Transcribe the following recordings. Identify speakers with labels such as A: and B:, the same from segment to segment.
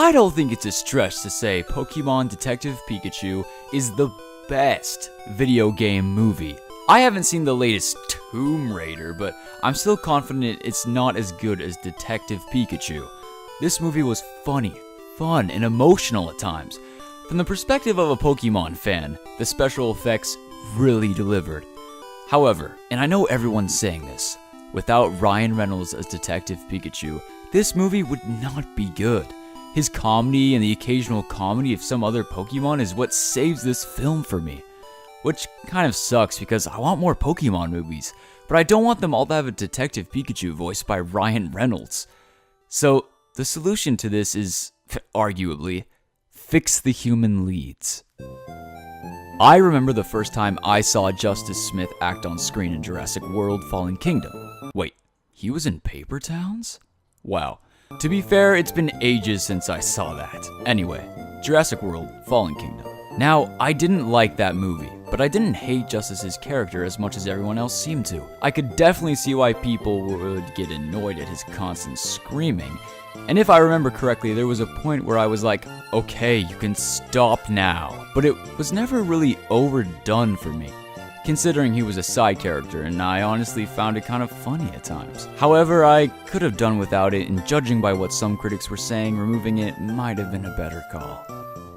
A: I don't think it's a stretch to say Pokemon Detective Pikachu is the best video game movie. I haven't seen the latest Tomb Raider, but I'm still confident it's not as good as Detective Pikachu. This movie was funny, fun, and emotional at times. From the perspective of a Pokemon fan, the special effects really delivered. However, and I know everyone's saying this, without Ryan Reynolds as Detective Pikachu, this movie would not be good. His comedy and the occasional comedy of some other Pokemon is what saves this film for me. Which kind of sucks because I want more Pokemon movies, but I don't want them all to have a Detective Pikachu voiced by Ryan Reynolds. So, the solution to this is, arguably, fix the human leads. I remember the first time I saw Justice Smith act on screen in Jurassic World: Fallen Kingdom. Wait, he was in Paper Towns? Wow. To be fair, it's been ages since I saw that. Anyway, Jurassic World: Fallen Kingdom. Now, I didn't like that movie, but I didn't hate Justice's character as much as everyone else seemed to. I could definitely see why people would get annoyed at his constant screaming. And if I remember correctly, there was a point where I was like, okay, you can stop now. But it was never really overdone for me, considering he was a side character, and I honestly found it kind of funny at times. However, I could have done without it, and judging by what some critics were saying, removing it might have been a better call.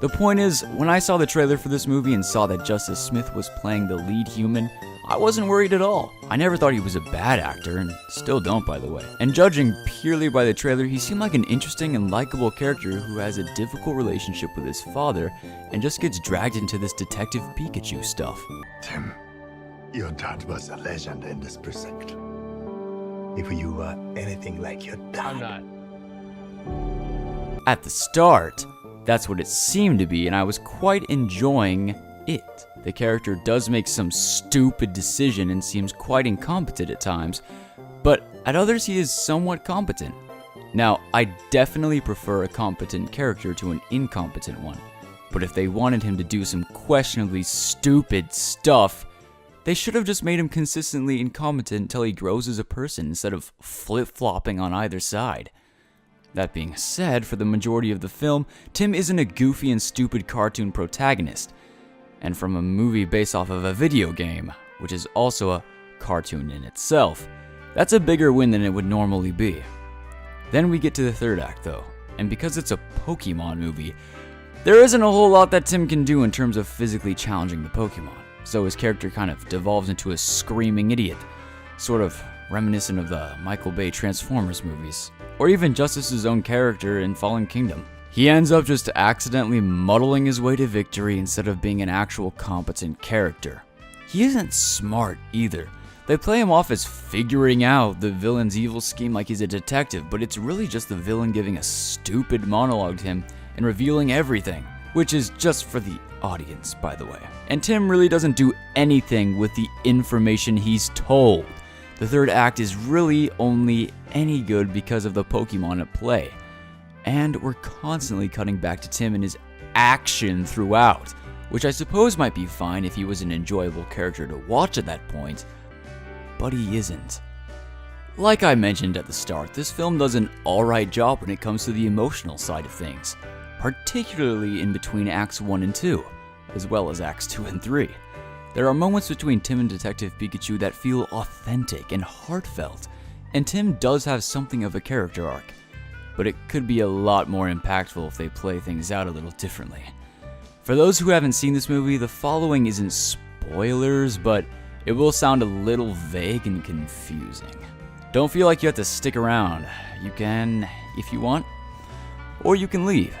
A: The point is, when I saw the trailer for this movie and saw that Justice Smith was playing the lead human, I wasn't worried at all. I never thought he was a bad actor, and still don't, by the way. And judging purely by the trailer, he seemed like an interesting and likable character who has a difficult relationship with his father and just gets dragged into this Detective Pikachu stuff.
B: Tim, your dad was a legend in this precinct. If you were anything like your dad...
A: I'm not. At the start, that's what it seemed to be, and I was quite enjoying it. The character does make some stupid decision and seems quite incompetent at times, but at others he is somewhat competent. Now, I definitely prefer a competent character to an incompetent one, but if they wanted him to do some questionably stupid stuff, they should have just made him consistently incompetent until he grows as a person instead of flip-flopping on either side. That being said, for the majority of the film, Tim isn't a goofy and stupid cartoon protagonist, and from a movie based off of a video game, which is also a cartoon in itself, that's a bigger win than it would normally be. Then we get to the third act though, and because it's a Pokemon movie, there isn't a whole lot that Tim can do in terms of physically challenging the Pokemon, so his character kind of devolves into a screaming idiot, sort of reminiscent of the Michael Bay Transformers movies, or even Justice's own character in Fallen Kingdom. He ends up just accidentally muddling his way to victory instead of being an actual competent character. He isn't smart either. They play him off as figuring out the villain's evil scheme like he's a detective, but it's really just the villain giving a stupid monologue to him and revealing everything, which is just for the audience, by the way. And Tim really doesn't do anything with the information he's told. The third act is really only any good because of the Pokemon at play. And we're constantly cutting back to Tim and his action throughout, which I suppose might be fine if he was an enjoyable character to watch at that point, but he isn't. Like I mentioned at the start, this film does an alright job when it comes to the emotional side of things, particularly in between Acts 1 and 2, as well as Acts 2 and 3. There are moments between Tim and Detective Pikachu that feel authentic and heartfelt, and Tim does have something of a character arc, but it could be a lot more impactful if they play things out a little differently. For those who haven't seen this movie, the following isn't spoilers, but it will sound a little vague and confusing. Don't feel like you have to stick around. You can, if you want, or you can leave.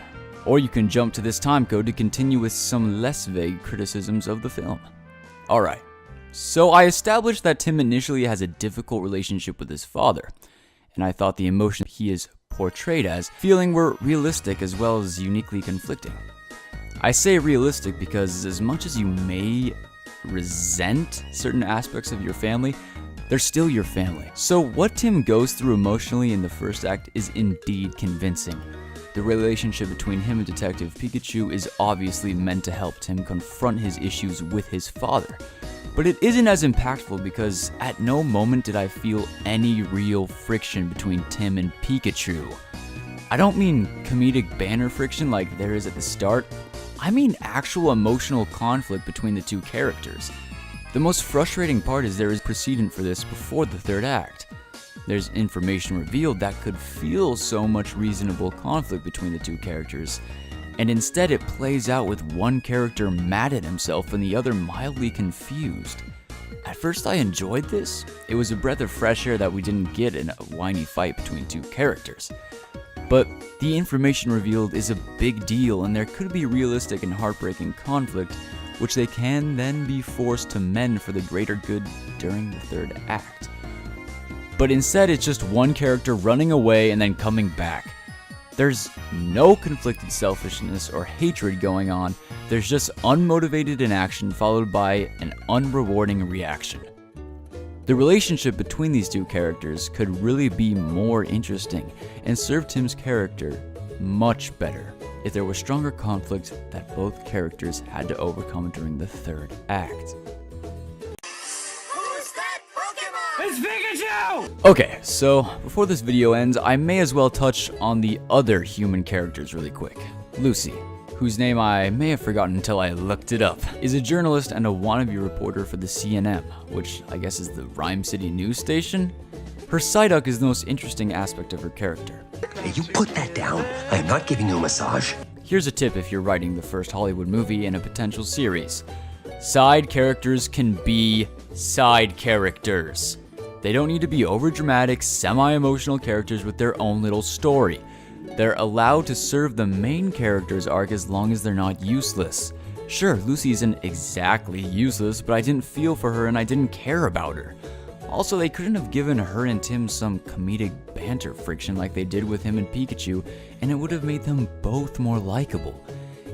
A: Or you can jump to this time code to continue with some less vague criticisms of the film. Alright, so I established that Tim initially has a difficult relationship with his father, and I thought the emotions he is portrayed as feeling were realistic as well as uniquely conflicting. I say realistic because as much as you may resent certain aspects of your family, they're still your family. So what Tim goes through emotionally in the first act is indeed convincing. The relationship between him and Detective Pikachu is obviously meant to help Tim confront his issues with his father. But it isn't as impactful because at no moment did I feel any real friction between Tim and Pikachu. I don't mean comedic banner friction like there is at the start. I mean actual emotional conflict between the two characters. The most frustrating part is there is precedent for this before the third act. There's information revealed that could feel so much reasonable conflict between the two characters, and instead it plays out with one character mad at himself and the other mildly confused. At first I enjoyed this. It was a breath of fresh air that we didn't get in a whiny fight between two characters. But the information revealed is a big deal, and there could be realistic and heartbreaking conflict, which they can then be forced to mend for the greater good during the third act. But instead it's just one character running away and then coming back. There's no conflicted selfishness or hatred going on, there's just unmotivated inaction followed by an unrewarding reaction. The relationship between these two characters could really be more interesting and serve Tim's character much better if there was stronger conflict that both characters had to overcome during the third act.
C: Who's that Pokemon?
D: It's Pikachu!
A: Okay, so before this video ends, I may as well touch on the other human characters really quick. Lucy, whose name I may have forgotten until I looked it up, is a journalist and a wannabe reporter for the CNN, which I guess is the Rhyme City news station. Her Psyduck is the most interesting aspect of her character.
D: Hey, you put that down. I am not giving you a massage.
A: Here's a tip if you're writing the first Hollywood movie in a potential series. Side characters can be side characters. They don't need to be overdramatic, semi-emotional characters with their own little story. They're allowed to serve the main character's arc as long as they're not useless. Sure, Lucy isn't exactly useless, but I didn't feel for her and I didn't care about her. Also, they couldn't have given her and Tim some comedic banter friction like they did with him and Pikachu, and it would have made them both more likable.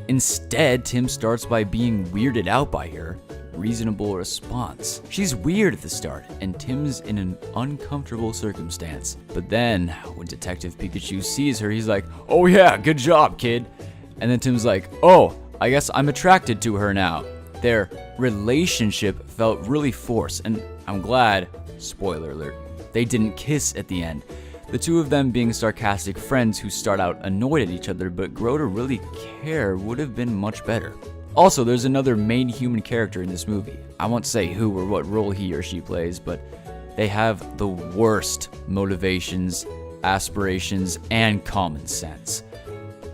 A: Instead, Tim starts by being weirded out by her. Reasonable response. She's weird at the start, and Tim's in an uncomfortable circumstance. But then, when Detective Pikachu sees her, he's like, "Oh yeah, good job, kid." And then Tim's like, "Oh, I guess I'm attracted to her now." Their relationship felt really forced, and I'm glad, spoiler alert, they didn't kiss at the end. The two of them being sarcastic friends who start out annoyed at each other but grow to really care would have been much better. Also, there's another main human character in this movie. I won't say who or what role he or she plays, but they have the worst motivations, aspirations, and common sense.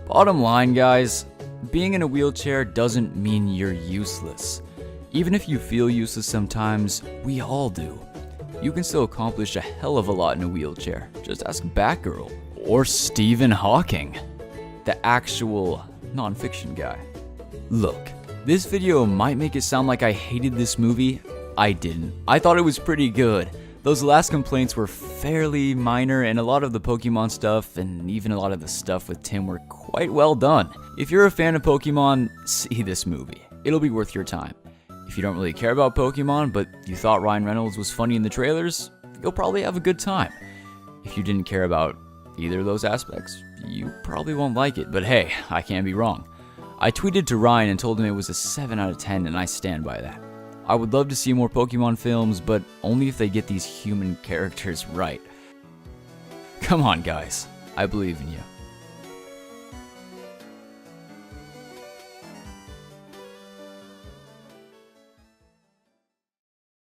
A: Bottom line, guys, being in a wheelchair doesn't mean you're useless. Even if you feel useless sometimes, we all do. You can still accomplish a hell of a lot in a wheelchair. Just ask Batgirl or Stephen Hawking, the actual non-fiction guy. Look, this video might make it sound like I hated this movie. I didn't. I thought it was pretty good. Those last complaints were fairly minor, and a lot of the Pokemon stuff and even a lot of the stuff with Tim were quite well done. If you're a fan of Pokemon, see this movie. It'll be worth your time. If you don't really care about Pokemon, but you thought Ryan Reynolds was funny in the trailers, you'll probably have a good time. If you didn't care about either of those aspects, you probably won't like it, but hey, I can't be wrong. I tweeted to Ryan and told him it was a 7 out of 10, and I stand by that. I would love to see more Pokemon films, but only if they get these human characters right. Come on, guys. I believe in you.